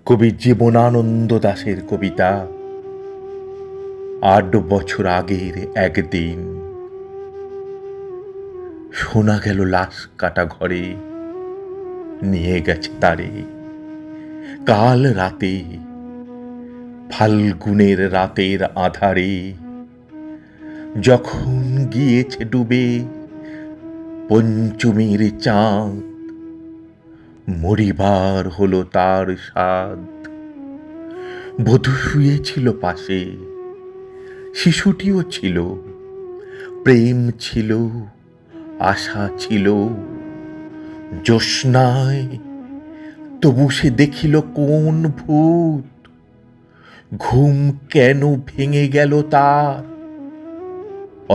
কবি জীবনানন্দ দাশের কবিতা ৮ বছর আগের একদিন। শোনা গেল লাশ কাটা ঘরে, নিয়ে গেছে তারে কাল রাতে, ফাল্গুনের রাতের আধারে, যখন গিয়েছে ডুবে পঞ্চমীর চাঁদ। মরিবার হলো তার সাধ। বধূ শুয়েছিল পাশে, শিশুটিও ছিল, প্রেম ছিল, আশা ছিল। জ্যোৎস্নায় তবু সে দেখিল কোন ভূত, ঘুম কেন ভেঙে গেল তার,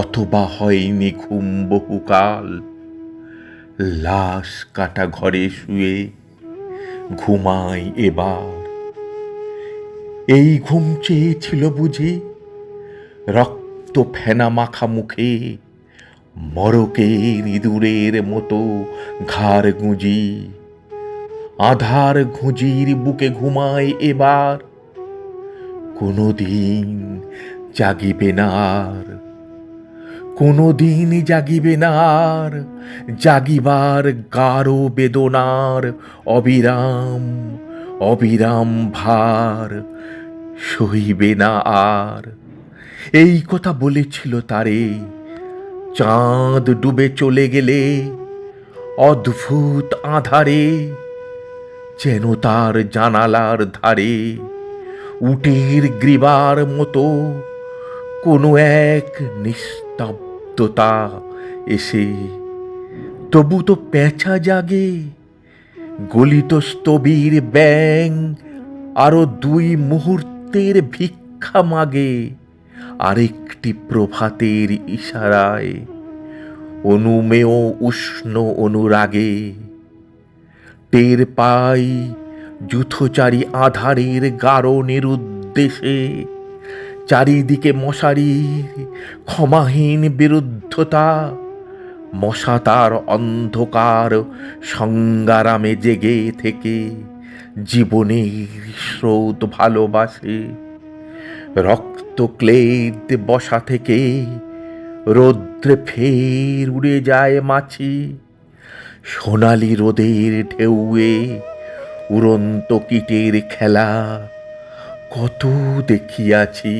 অথবা হয়নি ঘুম বহুকাল। লাশ কাটা ঘরে শুয়ে ঘুমায় এবার। এই ঘুম চেয়েছিল বুঝি, রক্ত ফেনা মাখা মুখে, মরকের ইঁদুরের মতো ঘাড় গুঁজি। আধার ঘুঁজির বুকে ঘুমায় এবার, কোনোদিন জাগিবে না আর, কোনোদিন জাগিবে না আর। জাগিবার গাঢ় বেদনার অবিরাম অবিরাম ভার সইবে না আর। এই কথা বলেছিল তারে চাঁদ ডুবে চলে গেলে অদ্ভুত আধারে, যেন তার জানালার ধারে উটের গ্রীবার মতো কোনো এক নিস্তব্ধতা এসে। তবু তো পেঁচা জাগে, গলিত স্থবির ব্যাং আরো ২ মুহূর্তের ভিক্ষা মাগে আরেকটি প্রভাতের ইশারায়, অনুমেয় উষ্ণ অনুরাগে। টের পাই যূথচারী আধারের গাঢ় নিরুদ্দেশে, চারিদিকে মশারির ক্ষমাহীন বিরুদ্ধতা। মশা তার অন্ধকার সংগ্রামে জেগে থেকে জীবনের স্রোত ভালোবাসে। রক্ত ক্লেদ বসা থেকে রৌদ্রে ফের উড়ে যায় মাছি। সোনালি রোদের ঢেউয়ে উড়ন্ত কীটের খেলা কত দেখিয়াছি।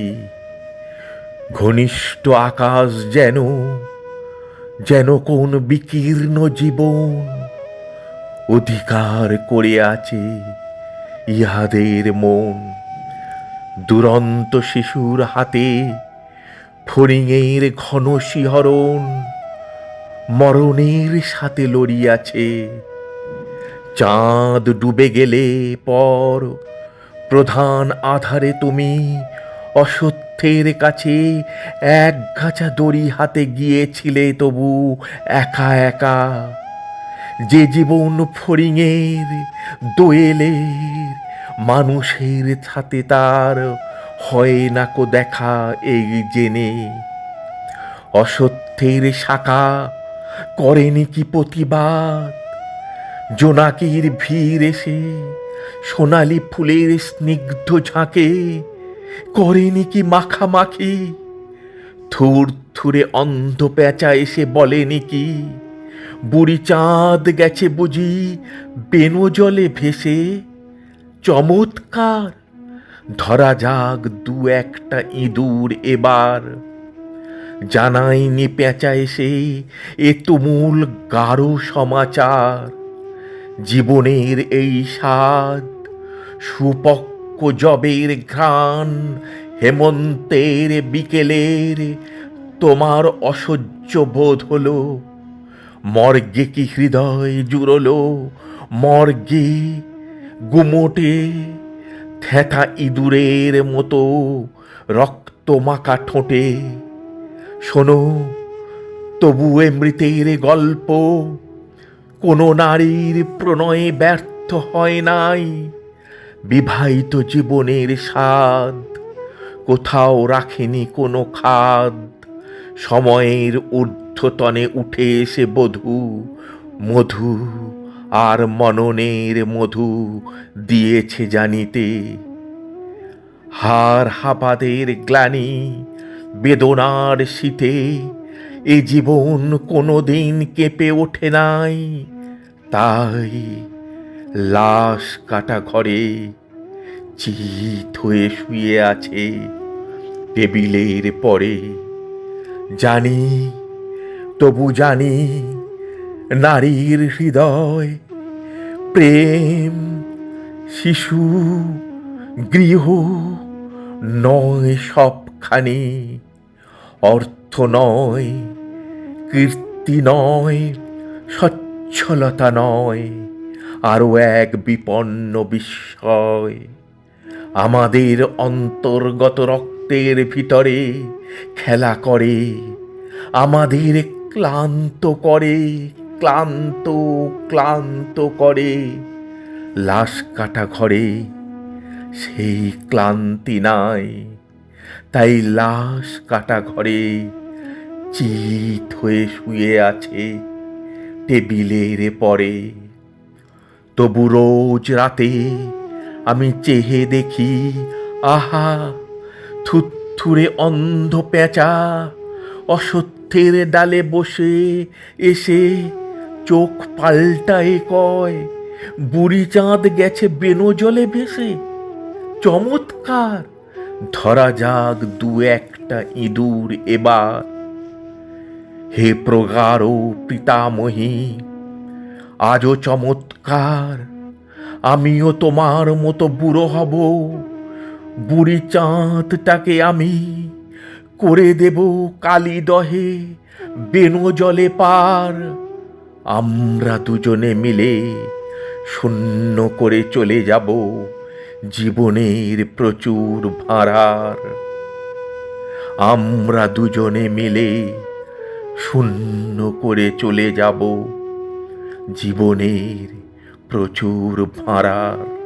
ঘনিষ্ঠ আকাশ যেন যেন কোন বিকীর্ণ জীবন অধিকার করে আছে ইহাদের মন। দুরন্ত শিশুর হাতে ফড়িংয়ের ঘন শিহরণ মরণের সাথে লড়িয়াছে। চাঁদ ডুবে গেলে পর প্রধান আধারে তুমি অসত্যের কাছে একগাছা দড়ি হাতে গিয়েছিলে তবু একা একা। যে জীবন ফড়িংয়ের দোয়েলের মানুষের সাথে তার হয় না কো দেখা এই জেনে। অসত্যের শাখা করেনি কি প্রতিবাদ, জোনাকির ভিড় এসে সোনালি ফুলের স্নিগ্ধ ঝাঁকে করেনি কি মাখামাখি। থুর থুরে অন্ধ পেঁচা এসে বলেনি কি, বুড়ি চাঁদ গেছে বুঝি বেনো জলে ভেসে। চমৎকার, ধরা যাক ২-১টা ইঁদুর এবার। জানায়নি পেঁচা এসে এ তুমুল গাঢ় সমাচার। জীবনের এই স্বাদ, সুপক্ক জবের ঘ্রাণ, হেমন্তের বিকেলের তোমার অসহ্য বোধ হলো। মর্গে কি হৃদয় জুড়লো, মর্গে গুমোটে থ্যাথা ইঁদুরের মতো রক্ত মাখা ঠোঁটে। শোনো তবু এ মৃতের গল্প, কোনো নারীর প্রণয়ে ব্যর্থ হয় নাই। বিবাহিত জীবনের স্বাদ কোথাও রাখেনি কোনো খাদ। সময়ের ঊর্ধ্বতনে উঠে এসে বধূ মধু আর মননের মধু দিয়েছে জানিতে। হার হাপাদের গ্লানি বেদনার শীতে এ জীবন কোনোদিন কেঁপে ওঠে নাই, তাই লাশ কাটা ঘরে চিত হয়ে শুয়ে আছে টেবিলের পরে। জানি, তবু জানি, নারীর হৃদয় প্রেম, শিশু, গৃহ নয় সবখানি, অর্থ নয়, কীর্তি নয়, সচ্ছলতা নয়, আরও এক বিপন্ন বিস্ময়। আমাদের অন্তর্গত রক্তের ভিতরে খেলা করে, আমাদের ক্লান্ত করে, ক্লান্ত ক্লান্ত করে। লাশ কাটা ঘরে সেই ক্লান্তি নাই, তাই লাশ কাটা ঘরে চিত হয়ে শুয়ে আছে টেবিলের পরে। তবু রোজ রাতে আমি চেহে দেখি, আহা, থুত্থুরে অন্ধ পেঁচা অসত্যের ডালে বসে এসে চোখ পাল্টায় কয়, বুড়ি চাঁদ গেছে বেনো জলে ভেসে। চমৎকার, ধরা যাক দু একটা ইঁদুর এবার। হে প্রগাঢ় পিতামহী, আজও চমৎকার, আমিও তোমার মতো বুড়ো হব। বুড়ি চাঁদটাকে আমি করে দেব কালী দহে বেনো জলে পার। আমরা দুজনে মিলে শূন্য করে চলে যাব জীবনের প্রচুর ভাড়ার। আমরা দুজনে মিলে শূন্য করে চলে যাব জীবনের প্রচুর ভাড়ার।